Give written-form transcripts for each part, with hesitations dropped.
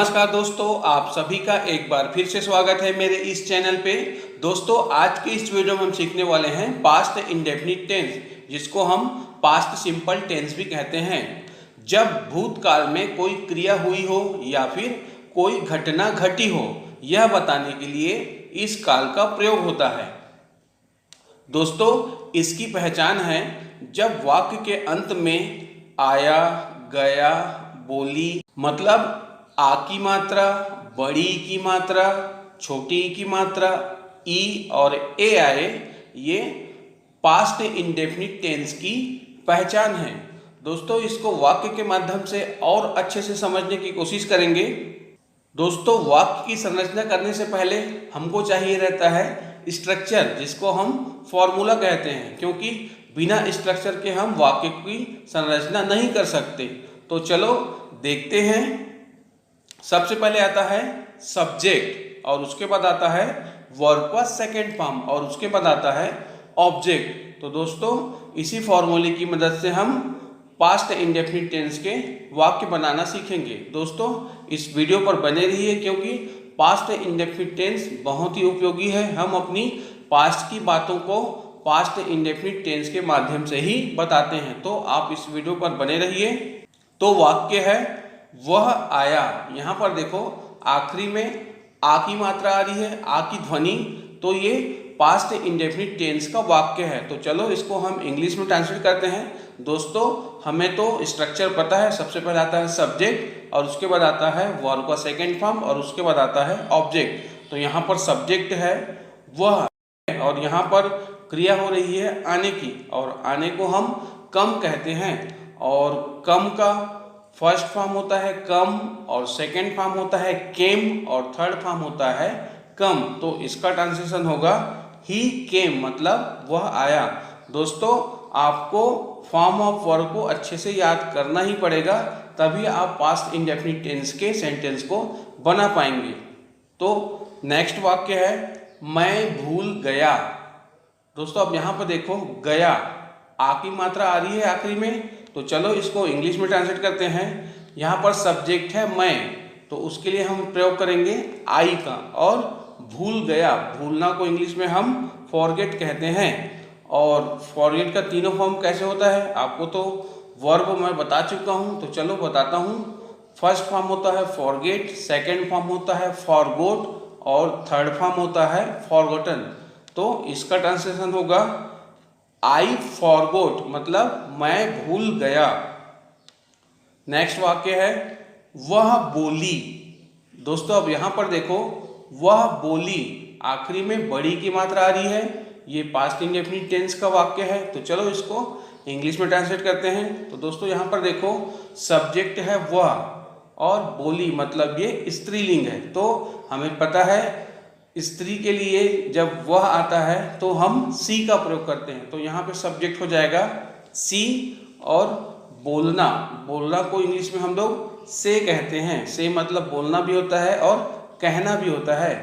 नमस्कार दोस्तों, आप सभी का एक बार फिर से स्वागत है मेरे इस चैनल पे। दोस्तों, आज के इस वीडियो में हम सीखने वाले हैं पास्ट इंडेफिनिट टेंस, जिसको हम पास्ट सिंपल टेंस भी कहते हैं। जब भूतकाल में कोई क्रिया हुई हो या फिर कोई घटना घटी हो, यह बताने के लिए इस काल का प्रयोग होता है। दोस्तों, इसकी पहचान है जब वाक्य के अंत में आया, गया, बोली मतलब आ की मात्रा, बड़ी की मात्रा, छोटी की मात्रा, ई और ए आए, ये पास्ट इंडेफिनिट टेंस की पहचान है। दोस्तों, इसको वाक्य के माध्यम से और अच्छे से समझने की कोशिश करेंगे। दोस्तों, वाक्य की संरचना करने से पहले हमको चाहिए रहता है स्ट्रक्चर, जिसको हम फॉर्मूला कहते हैं, क्योंकि बिना स्ट्रक्चर के हम वाक्य की संरचना नहीं कर सकते। तो चलो देखते हैं। सबसे पहले आता है सब्जेक्ट और उसके बाद आता है वर्ब का सेकेंड फॉर्म और उसके बाद आता है ऑब्जेक्ट। तो दोस्तों, इसी फॉर्मूले की मदद से हम पास्ट इंडेफिनिट टेंस के वाक्य बनाना सीखेंगे। दोस्तों, इस वीडियो पर बने रहिए, क्योंकि पास्ट इंडेफिनिट टेंस बहुत ही उपयोगी है। हम अपनी पास्ट की बातों को पास्ट इंडेफिनिट टेंस के माध्यम से ही बताते हैं। तो आप इस वीडियो पर बने रहिए। तो वाक्य है वह आया। यहाँ पर देखो, आखिरी में आ की मात्रा आ रही है, आ की ध्वनि, तो ये पास्ट इंडेफिनिट टेंस का वाक्य है। तो चलो इसको हम इंग्लिश में ट्रांसलेट करते हैं। दोस्तों, हमें तो स्ट्रक्चर पता है। सबसे पहले आता है सब्जेक्ट और उसके बाद आता है वर्ब का सेकेंड फॉर्म और उसके बाद आता है ऑब्जेक्ट। तो यहाँ पर सब्जेक्ट है वह, और यहाँ पर क्रिया हो रही है आने की, और आने को हम कम कहते हैं। और कम का फर्स्ट फॉर्म होता है कम, और सेकेंड फॉर्म होता है केम, और थर्ड फॉर्म होता है कम। तो इसका ट्रांसलेशन होगा ही केम, मतलब वह आया। दोस्तों, आपको फॉर्म ऑफ वर्ब को अच्छे से याद करना ही पड़ेगा, तभी आप पास्ट इंडेफिनिट टेंस के सेंटेंस को बना पाएंगे। तो नेक्स्ट वाक्य है मैं भूल गया। दोस्तों, अब यहाँ पर देखो, गया आ की मात्रा आ रही है आखिरी में। तो चलो इसको इंग्लिश में ट्रांसलेट करते हैं। यहाँ पर सब्जेक्ट है मैं, तो उसके लिए हम प्रयोग करेंगे आई का। और भूल गया, भूलना को इंग्लिश में हम फॉरगेट कहते हैं। और फॉरगेट का तीनों फॉर्म कैसे होता है आपको तो वर्ब मैं बता चुका हूँ, तो चलो बताता हूँ। फर्स्ट फॉर्म होता है फॉरगेट, सेकेंड फॉर्म होता है फॉरगोट, और थर्ड फॉर्म होता है फॉरगॉटन। तो इसका ट्रांसलेशन होगा आई फॉरगोट, मतलब मैं भूल गया। नेक्स्ट वाक्य है वह बोली। दोस्तों, अब यहाँ पर देखो, वह बोली आखिरी में बड़ी की मात्रा आ रही है। ये पास्ट इंडेफिनिट टेंस का वाक्य है। तो चलो इसको इंग्लिश में ट्रांसलेट करते हैं। तो दोस्तों, यहाँ पर देखो, सब्जेक्ट है वह और बोली मतलब ये स्त्रीलिंग है। तो हमें पता है स्त्री के लिए जब वह आता है तो हम सी का प्रयोग करते हैं। तो यहाँ पे सब्जेक्ट हो जाएगा सी, और बोलना, बोलना को इंग्लिश में हम लोग से कहते हैं। से मतलब बोलना भी होता है और कहना भी होता है।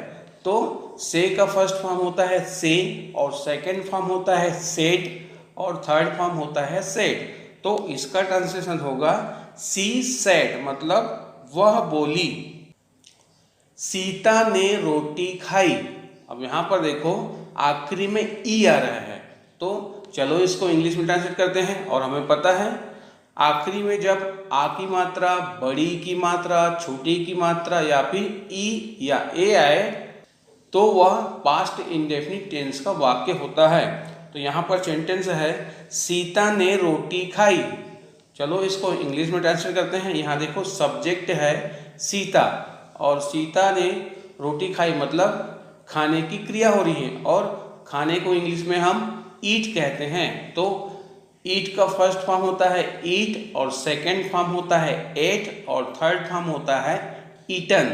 तो से का फर्स्ट फॉर्म होता है से, और सेकंड फॉर्म होता है सेड, और थर्ड फॉर्म होता है सेड। तो इसका ट्रांसलेशन होगा सी सेड, मतलब वह बोली। सीता ने रोटी खाई। अब यहाँ पर देखो, आखिरी में ई आ रहा है। तो चलो इसको इंग्लिश में ट्रांसलेट करते हैं। और हमें पता है आखिरी में जब आ की मात्रा, बड़ी की मात्रा, छोटी की मात्रा या फिर ई या ए आए, तो वह पास्ट इंडेफिनिट टेंस का वाक्य होता है। तो यहाँ पर सेंटेंस है सीता ने रोटी खाई। चलो इसको इंग्लिश में ट्रांसलेट करते हैं। यहाँ देखो, सब्जेक्ट है सीता, और सीता ने रोटी खाई मतलब खाने की क्रिया हो रही है, और खाने को इंग्लिश में हम ईट कहते हैं। तो ईट का फर्स्ट फॉर्म होता है ईट, और सेकंड फॉर्म होता है एट, और थर्ड फॉर्म होता है ईटन।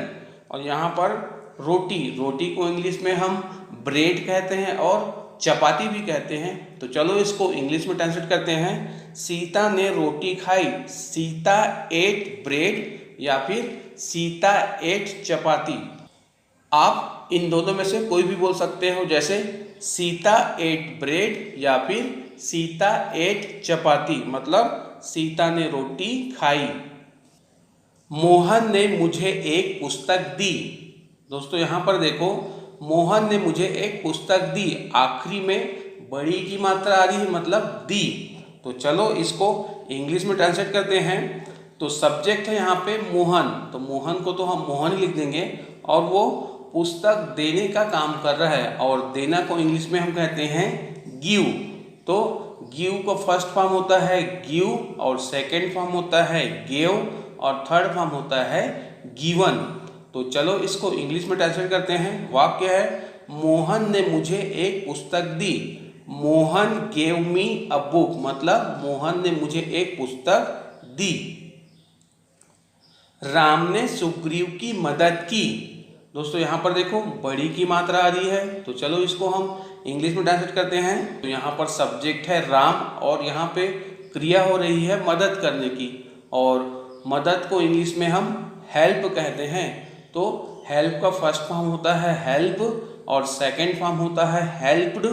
और यहाँ पर रोटी, रोटी को इंग्लिश में हम ब्रेड कहते हैं और चपाती भी कहते हैं। तो चलो इसको इंग्लिश में ट्रांसलेट करते हैं। सीता ने रोटी खाई, सीता एट ब्रेड, या फिर सीता एट चपाती। आप इन दोनों में से कोई भी बोल सकते हो, जैसे सीता एट ब्रेड या फिर सीता एट चपाती, मतलब सीता ने रोटी खाई। मोहन ने मुझे एक पुस्तक दी। दोस्तों यहाँ पर देखो, मोहन ने मुझे एक पुस्तक दी, आखिरी में बड़ी की मात्रा आ रही है, मतलब दी। तो चलो इसको इंग्लिश में ट्रांसलेट करते हैं। तो सब्जेक्ट है यहाँ पे मोहन, तो मोहन को तो हम मोहन लिख देंगे, और वो पुस्तक देने का काम कर रहा है, और देना को इंग्लिश में हम कहते हैं गिव। तो गिव का फर्स्ट फॉर्म होता है गिव, और सेकेंड फॉर्म होता है गेव, और थर्ड फॉर्म होता है गिवन। तो चलो इसको इंग्लिश में ट्रांसलेट करते हैं। वाक्य है, मोहन ने मुझे एक पुस्तक दी। Mohan gave me a book, मतलब मोहन ने मुझे एक पुस्तक दी। राम ने सुग्रीव की मदद की। दोस्तों यहाँ पर देखो बड़ी की मात्रा आ रही है, तो चलो इसको हम इंग्लिश में ट्रांसलेट करते हैं। तो यहाँ पर सब्जेक्ट है राम, और यहाँ पे क्रिया हो रही है मदद करने की, और मदद को इंग्लिश में हम हेल्प कहते हैं। तो हेल्प का फर्स्ट फॉर्म होता है हेल्प, और सेकंड फॉर्म होता है हेल्प्ड,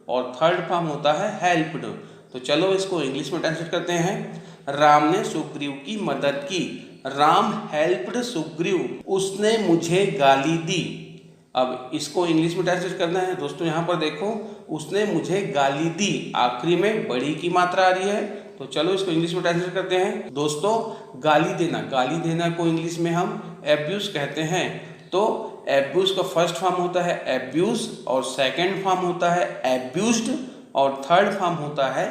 और थर्ड फॉर्म होता है हेल्प्ड। तो चलो इसको इंग्लिश में ट्रांसलेट करते हैं। राम ने सुग्रीव की मदद की। राम हेल्प्ड सुग्रीव, उसने मुझे गाली दी। अब इसको इंग्लिश में ट्रांसलेट करना है। दोस्तों यहाँ पर देखो, उसने मुझे गाली दी, आखिरी में बड़ी की मात्रा आ रही है। तो चलो इसको इंग्लिश में ट्रांसलेट करते हैं। दोस्तों गाली देना को इंग्लिश में हम एब्यूज कहते हैं। तो एब्यूज का फर्स्ट फॉर्म होता है एब्यूज, और सेकंड फॉर्म होता है एब्यूज्ड, और थर्ड फॉर्म होता है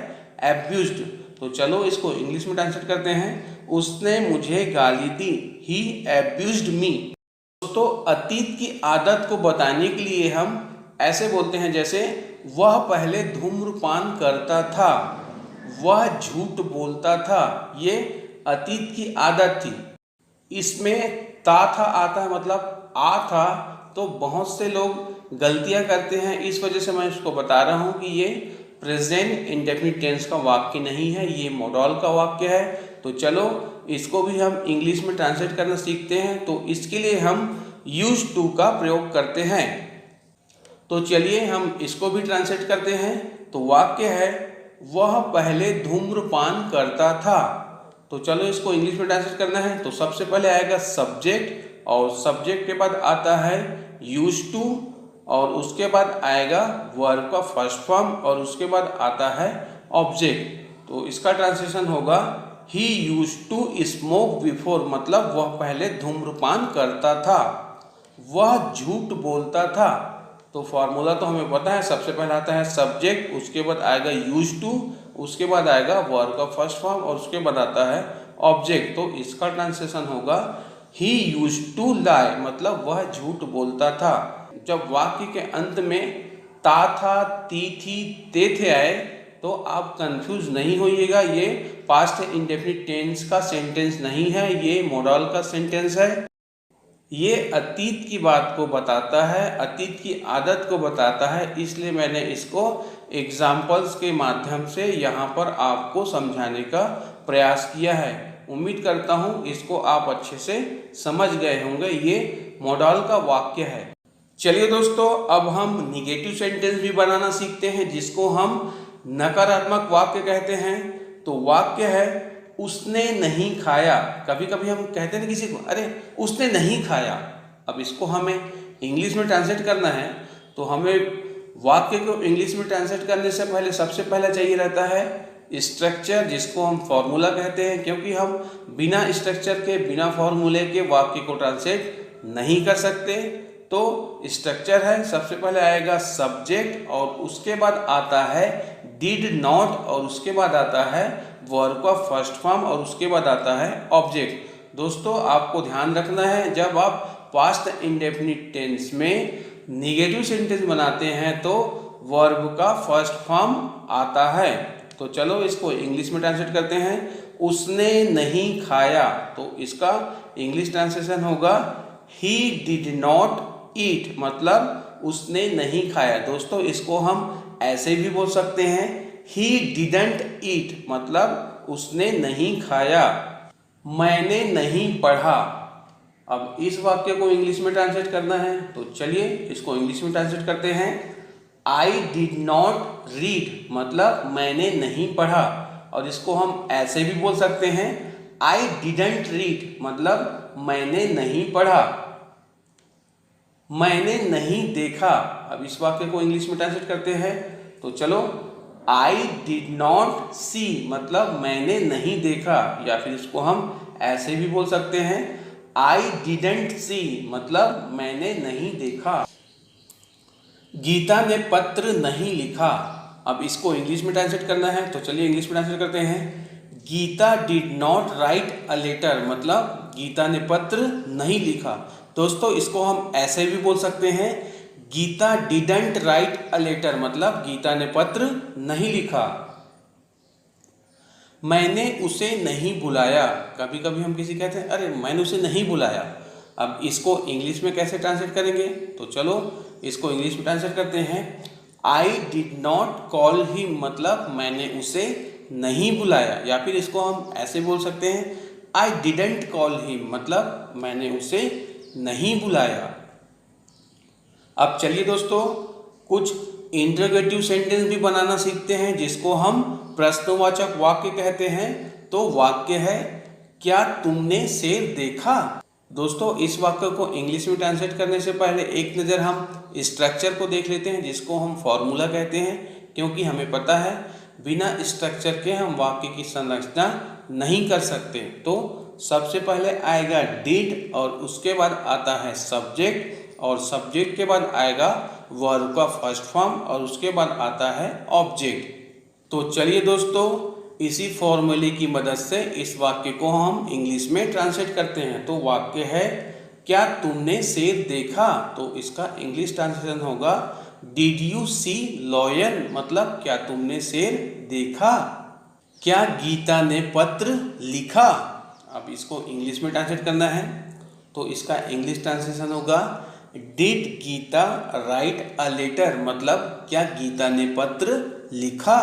एब्यूज्ड। तो चलो इसको इंग्लिश में ट्रांसलेट करते हैं। उसने मुझे गाली दी, ही एब्यूज्ड मी। दोस्तों अतीत की आदत को बताने के लिए हम ऐसे बोलते हैं, जैसे वह पहले धूम्रपान करता था, वह झूठ बोलता था। ये अतीत की आदत थी। इसमें ता था आता है, मतलब आ था। तो बहुत से लोग गलतियां करते हैं, इस वजह से मैं इसको बता रहा हूं कि ये प्रेजेंट इंडेफिनिट टेंस का वाक्य नहीं है, ये मॉडल का वाक्य है। तो चलो इसको भी हम इंग्लिश में ट्रांसलेट करना सीखते हैं। तो इसके लिए हम यूज टू का प्रयोग करते हैं। तो चलिए हम इसको भी ट्रांसलेट करते हैं। तो वाक्य है, वह पहले धूम्रपान करता था। तो चलो इसको इंग्लिश में ट्रांसलेट करना है। तो सबसे पहले आएगा सब्जेक्ट, और सब्जेक्ट के बाद आता है यूज टू, और उसके बाद आएगा वर्ब का फर्स्ट फॉर्म, और उसके बाद आता है ऑब्जेक्ट। तो इसका ट्रांसलेशन होगा, ही यूज टू स्मोक बिफोर, मतलब वह पहले धूम्रपान करता था। वह झूठ बोलता था। तो फॉर्मूला तो हमें पता है, सबसे पहले आता है सब्जेक्ट, उसके बाद आएगा यूज टू, उसके बाद आएगा वर्ब का फर्स्ट फॉर्म, और उसके बाद आता है ऑब्जेक्ट। तो इसका ट्रांसलेशन होगा, ही यूज टू लाई, मतलब वह झूठ बोलता था। जब वाक्य के अंत में ता था, ती थी, ते थे आए, तो आप कंफ्यूज नहीं होइएगा। ये पास्ट इंडेफिनिट टेंस का सेंटेंस नहीं है, ये मॉडल का सेंटेंस है। ये अतीत की बात को बताता है, अतीत की आदत को बताता है, इसलिए मैंने इसको एग्जाम्पल्स के माध्यम से यहाँ पर आपको समझाने का प्रयास किया है। उम्मीद करता हूँ इसको आप अच्छे से समझ गए होंगे। ये मॉडल का वाक्य है। चलिए दोस्तों, अब हम निगेटिव सेंटेंस भी बनाना सीखते हैं, जिसको हम नकारात्मक वाक्य कहते हैं। तो वाक्य है, उसने नहीं खाया। कभी कभी हम कहते हैं किसी को, अरे उसने नहीं खाया। अब इसको हमें इंग्लिश में ट्रांसलेट करना है। तो हमें वाक्य को इंग्लिश में ट्रांसलेट करने से पहले सबसे पहला चाहिए रहता है स्ट्रक्चर, जिसको हम फॉर्मूला कहते हैं, क्योंकि हम बिना स्ट्रक्चर के, बिना फॉर्मूले के वाक्य को ट्रांसलेट नहीं कर सकते। तो स्ट्रक्चर है, सबसे पहले आएगा सब्जेक्ट, और उसके बाद आता है डिड नॉट, और उसके बाद आता है वर्ब का फर्स्ट फॉर्म, और उसके बाद आता है ऑब्जेक्ट। दोस्तों आपको ध्यान रखना है, जब आप पास्ट इंडेफिनिट टेंस में निगेटिव सेंटेंस बनाते हैं तो वर्ब का फर्स्ट फॉर्म आता है। तो चलो इसको इंग्लिश में ट्रांसलेट करते हैं। उसने नहीं खाया, तो इसका इंग्लिश ट्रांसलेशन होगा, ही डिड नॉट ईट, मतलब उसने नहीं खाया। दोस्तों इसको हम ऐसे भी बोल सकते हैं, ही डिडंट ईट, मतलब उसने नहीं खाया। मैंने नहीं पढ़ा। अब इस वाक्य को इंग्लिश में ट्रांसलेट करना है, तो चलिए इसको इंग्लिश में ट्रांसलेट करते हैं। आई डिड नॉट रीड, मतलब मैंने नहीं पढ़ा। और इसको हम ऐसे भी बोल सकते हैं, आई डिडंट रीड मतलब मैंने नहीं पढ़ा, मैंने नहीं देखा। अब इस वाक्य को इंग्लिश में ट्रांसलेट करते हैं, तो चलो, आई डिड नॉट सी मतलब मैंने नहीं देखा, या फिर इसको हम ऐसे भी बोल सकते हैं, आई डिडंट सी मतलब मैंने नहीं देखा। गीता ने पत्र नहीं लिखा। अब इसको इंग्लिश में ट्रांसलेट करना है, तो चलिए इंग्लिश में ट्रांसलेट करते हैं। Geeta did not write a letter मतलब गीता ने पत्र नहीं लिखा। दोस्तों इसको हम ऐसे भी बोल सकते हैं, Geeta didn't write a letter मतलब गीता ने पत्र नहीं लिखा। मैंने उसे नहीं बुलाया। कभी कभी हम किसी कहते हैं अरे मैंने उसे नहीं बुलाया। अब इसको इंग्लिश में कैसे ट्रांसलेट करेंगे, तो चलो इसको इंग्लिश में ट्रांसलेट करते हैं। I did not call him मतलब मैंने उसे नहीं बुलाया, या फिर इसको हम ऐसे बोल सकते हैं, आई डिडंट कॉल हिम मतलब मैंने उसे नहीं बुलाया। अब चलिए दोस्तों कुछ इंटरोगेटिव सेंटेंस भी बनाना सीखते हैं, जिसको हम प्रश्नवाचक वाक्य कहते हैं। तो वाक्य है, क्या तुमने शेर देखा। दोस्तों इस वाक्य को इंग्लिश में ट्रांसलेट करने से पहले एक नज़र हम स्ट्रक्चर को देख लेते हैं, जिसको हम फॉर्मूला कहते हैं, क्योंकि हमें पता है बिना स्ट्रक्चर के हम वाक्य की संरचना नहीं कर सकते। तो सबसे पहले आएगा डिड और उसके बाद आता है सब्जेक्ट, और सब्जेक्ट के बाद आएगा वर्ब का फर्स्ट फॉर्म और उसके बाद आता है ऑब्जेक्ट। तो चलिए दोस्तों इसी फॉर्मूले की मदद से इस वाक्य को हम इंग्लिश में ट्रांसलेट करते हैं। तो वाक्य है, क्या तुमने शेर देखा। तो इसका इंग्लिश ट्रांसलेशन होगा, डिड यू सी लॉयन मतलब क्या तुमने शेर देखा। क्या गीता ने पत्र लिखा। अब इसको इंग्लिश में ट्रांसलेट करना है, तो इसका इंग्लिश ट्रांसलेशन होगा, did Geeta write a letter मतलब क्या गीता ने पत्र लिखा।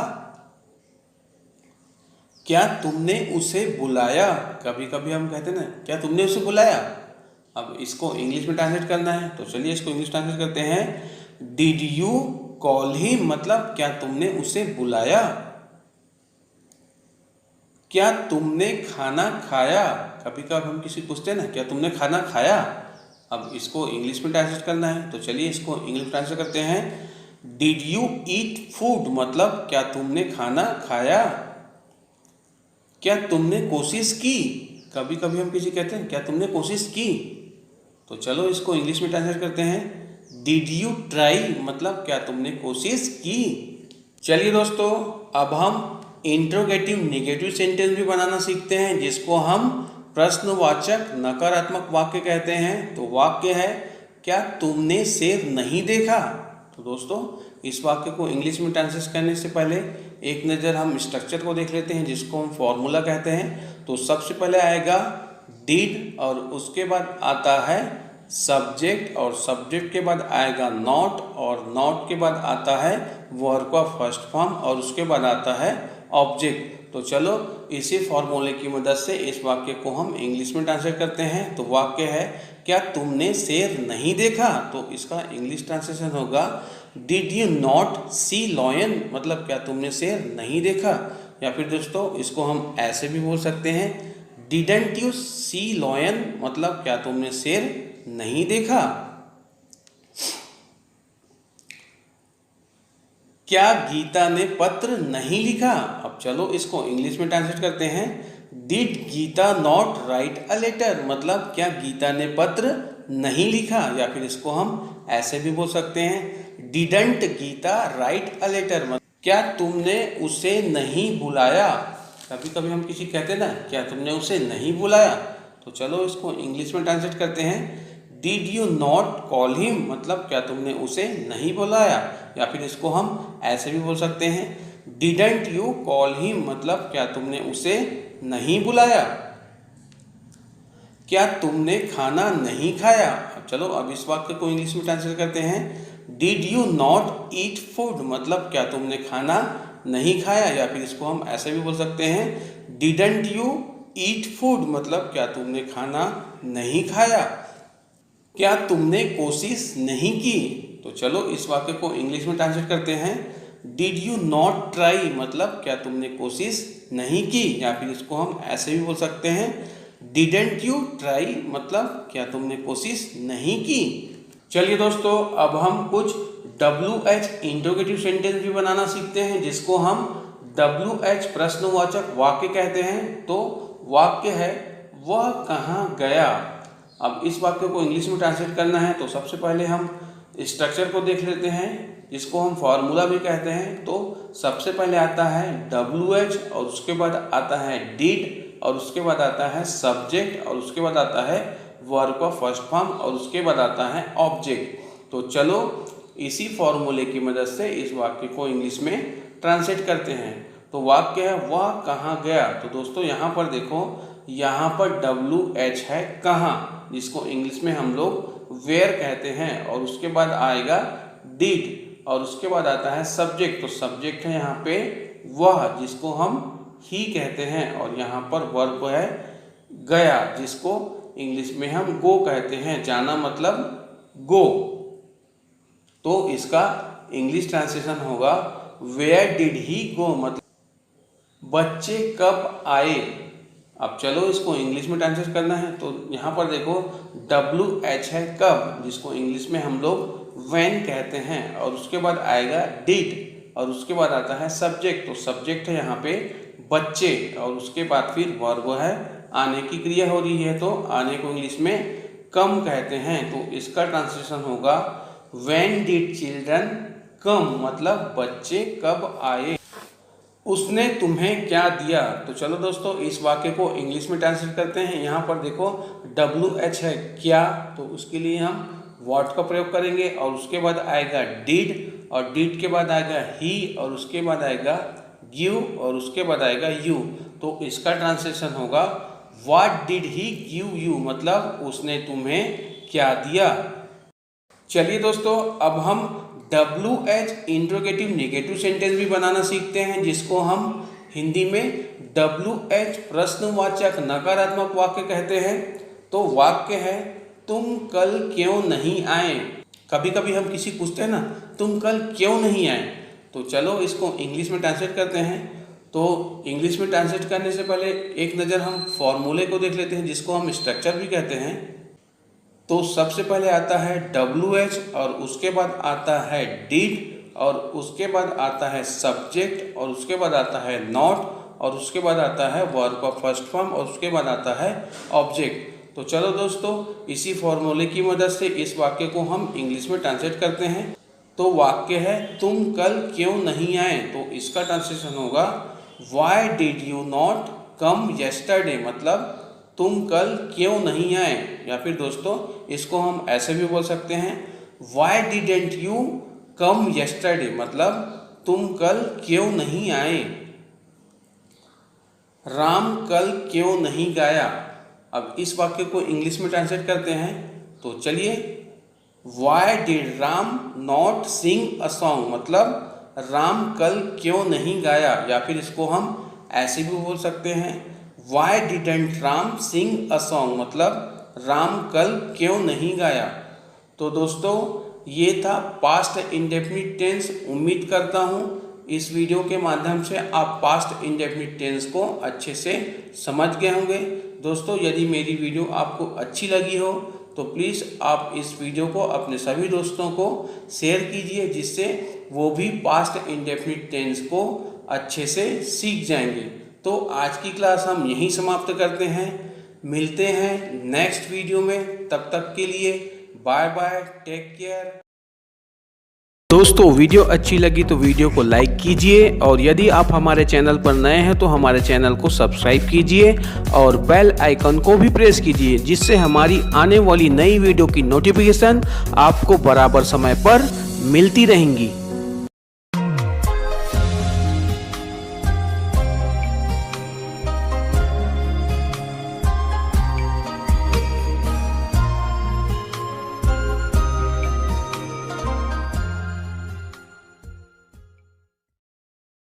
क्या तुमने उसे बुलाया। कभी कभी हम कहते हैं ना, क्या तुमने उसे बुलाया। अब इसको इंग्लिश में ट्रांसलेट करना है, तो चलिए इसको इंग्लिश ट्रांसलेट करते हैं। डिड यू कॉल हिम मतलब क्या तुमने उसे बुलाया। क्या तुमने खाना खाया। कभी कभी हम किसी पूछते हैं ना, क्या तुमने खाना खाया। अब इसको इंग्लिश में ट्रांसलेट करना है, तो चलिए इसको इंग्लिश ट्रांसलेट करते हैं। डिड यू ईट फूड मतलब क्या तुमने खाना खाया। क्या तुमने कोशिश की। कभी कभी हम किसी कहते हैं क्या तुमने कोशिश की। तो चलो इसको इंग्लिश में ट्रांसलेट करते हैं। डिड यू ट्राई मतलब क्या तुमने कोशिश की। चलिए दोस्तों अब हम इंट्रोगेटिव नेगेटिव सेंटेंस भी बनाना सीखते हैं, जिसको हम प्रश्नवाचक नकारात्मक वाक्य कहते हैं। तो वाक्य है, क्या तुमने शेर नहीं देखा। तो दोस्तों इस वाक्य को इंग्लिश में ट्रांसलेट करने से पहले एक नज़र हम स्ट्रक्चर को देख लेते हैं, जिसको हम फॉर्मूला कहते हैं। तो सबसे पहले आएगा डिड और उसके बाद आता है सब्जेक्ट, और सब्जेक्ट के बाद आएगा नॉट, और नॉट के बाद आता है वर्ब का फर्स्ट फॉर्म और उसके बाद आता है ऑब्जेक्ट। तो चलो इसी फॉर्मूले की मदद से इस वाक्य को हम इंग्लिश में ट्रांसलेट करते हैं। तो वाक्य है, क्या तुमने शेर नहीं देखा। तो इसका इंग्लिश ट्रांसलेशन होगा, did you not see lion मतलब क्या तुमने शेर नहीं देखा। या फिर दोस्तों इसको हम ऐसे भी बोल सकते हैं, डिडंट यू सी लॉयन मतलब क्या तुमने शेर नहीं देखा। क्या गीता ने पत्र नहीं लिखा। अब चलो इसको इंग्लिश में ट्रांसलेट करते हैं। Did Geeta not write a letter मतलब क्या गीता ने पत्र नहीं लिखा। या फिर इसको हम ऐसे भी बोल सकते हैं, didn't Geeta write a letter मतलब क्या तुमने उसे नहीं बुलाया। कभी कभी हम किसी कहते हैं ना, क्या तुमने उसे नहीं बुलाया। तो चलो इसको इंग्लिश में ट्रांसलेट करते हैं। Did you not call him मतलब क्या तुमने उसे नहीं बुलाया। या फिर इसको हम ऐसे भी बोल सकते हैं, डिडंट यू कॉल हिम मतलब क्या तुमने उसे नहीं बुलाया। क्या तुमने खाना नहीं खाया। चलो अब इस वाक्य को इंग्लिश में ट्रांसलेट करते हैं। Did you not eat food मतलब क्या तुमने खाना नहीं खाया। या फिर इसको हम ऐसे भी बोल सकते हैं, डिडंट यू ईट फूड मतलब क्या तुमने खाना नहीं खाया। क्या तुमने कोशिश नहीं की। तो चलो इस वाक्य को इंग्लिश में ट्रांसलेट करते हैं। डिड यू नॉट ट्राई मतलब क्या तुमने कोशिश नहीं की, या फिर इसको हम ऐसे भी बोल सकते हैं डिडंट यू ट्राई मतलब क्या तुमने कोशिश नहीं की। चलिए दोस्तों, अब हम कुछ WH इंट्रोगेटिव सेंटेंस भी बनाना सीखते हैं, जिसको हम WH प्रश्नवाचक वाक्य कहते हैं। तो वाक्य है वह कहाँ गया। अब इस वाक्य को इंग्लिश में ट्रांसलेट करना है, तो सबसे पहले हम स्ट्रक्चर को देख लेते हैं, जिसको हम फॉर्मूला भी कहते हैं। तो सबसे पहले आता है WH, और उसके बाद आता है डिड, और उसके बाद आता है सब्जेक्ट, और उसके बाद आता है वर्ब का फर्स्ट फॉर्म, और उसके बाद आता है ऑब्जेक्ट। तो चलो इसी फॉर्मूले की मदद से इस वाक्य को इंग्लिश में ट्रांसलेट करते हैं। तो वाक्य है वह कहाँ गया। तो दोस्तों यहाँ पर देखो, यहाँ पर WH है कहाँ, जिसको इंग्लिश में हम लोग वेयर कहते हैं, और उसके बाद आएगा डिड, और उसके बाद आता है सब्जेक्ट। तो सब्जेक्ट है यहाँ पे वह, जिसको हम ही कहते हैं, और यहाँ पर वर्ब है गया, जिसको इंग्लिश में हम गो कहते हैं। जाना मतलब गो। तो इसका इंग्लिश ट्रांसलेशन होगा वेयर डिड ही गो मतलब बच्चे कब आए। अब चलो इसको इंग्लिश में ट्रांसलेट करना है। तो यहाँ पर देखो WH है कब, जिसको इंग्लिश में हम लोग व्हेन कहते हैं, और उसके बाद आएगा डिड, और उसके बाद आता है सब्जेक्ट। तो सब्जेक्ट है यहाँ पे बच्चे, और उसके बाद फिर वर्ब है आने की क्रिया हो रही है, तो आने को इंग्लिश में कम कहते हैं। तो इसका ट्रांसलेशन होगा व्हेन डिड चिल्ड्रन कम मतलब बच्चे कब आए। उसने तुम्हें क्या दिया। तो चलो दोस्तों इस वाक्य को इंग्लिश में ट्रांसलेट करते हैं। यहाँ पर देखो WH है क्या, तो उसके लिए हम व्हाट का प्रयोग करेंगे, और उसके बाद आएगा डिड, और डिड के बाद आएगा ही, और उसके बाद आएगा गिव, और उसके बाद आएगा यू। तो इसका ट्रांसलेशन होगा what did he give you मतलब उसने तुम्हें क्या दिया। चलिए दोस्तों, अब हम WH इंट्रोगेटिव नेगेटिव सेंटेंस भी बनाना सीखते हैं, जिसको हम हिंदी में WH प्रश्नवाचक नकारात्मक वाक्य कहते हैं। तो वाक्य है तुम कल क्यों नहीं आए। कभी कभी हम किसी पूछते हैं ना, तुम कल क्यों नहीं आए। तो चलो इसको इंग्लिश में ट्रांसलेट करते हैं। तो इंग्लिश में ट्रांसलेट करने से पहले एक नज़र हम फॉर्मूले को देख लेते हैं, जिसको हम स्ट्रक्चर भी कहते हैं। तो सबसे पहले आता है WH, और उसके बाद आता है डिड, और उसके बाद आता है सब्जेक्ट, और उसके बाद आता है नॉट, और उसके बाद आता है वर्ब का फर्स्ट फॉर्म, और उसके बाद आता है ऑब्जेक्ट। तो चलो दोस्तों इसी फॉर्मूले की मदद से इस वाक्य को हम इंग्लिश में ट्रांसलेट करते हैं। तो वाक्य है तुम कल क्यों नहीं आए। तो इसका ट्रांसलेशन होगा why did you not come yesterday मतलब तुम कल क्यों नहीं आए। या फिर दोस्तों इसको हम ऐसे भी बोल सकते हैं why didn't you come yesterday मतलब तुम कल क्यों नहीं आए। राम कल क्यों नहीं गाया। अब इस वाक्य को इंग्लिश में ट्रांसलेट करते हैं। तो चलिए, why did Ram not sing a song मतलब राम कल क्यों नहीं गाया। या फिर इसको हम ऐसे भी बोल सकते हैं why didn't Ram sing a song मतलब राम कल क्यों नहीं गाया। तो दोस्तों ये था पास्ट इंडेफिनिट टेंस। उम्मीद करता हूँ इस वीडियो के माध्यम से आप पास्ट इंडेफिनिट टेंस को अच्छे से समझ गए होंगे। दोस्तों यदि मेरी वीडियो आपको अच्छी लगी हो तो प्लीज़ आप इस वीडियो को अपने सभी दोस्तों को शेयर कीजिए, जिससे वो भी पास्ट इंडेफिनिट टेंस को अच्छे से सीख जाएंगे। तो आज की क्लास हम यहीं समाप्त करते हैं। मिलते हैं नेक्स्ट वीडियो में, तब तक के लिए बाय बाय, टेक केयर। दोस्तों वीडियो अच्छी लगी तो वीडियो को लाइक कीजिए, और यदि आप हमारे चैनल पर नए हैं तो हमारे चैनल को सब्सक्राइब कीजिए और बेल आइकन को भी प्रेस कीजिए, जिससे हमारी आने वाली नई वीडियो की नोटिफिकेशन आपको बराबर समय पर मिलती रहेंगी।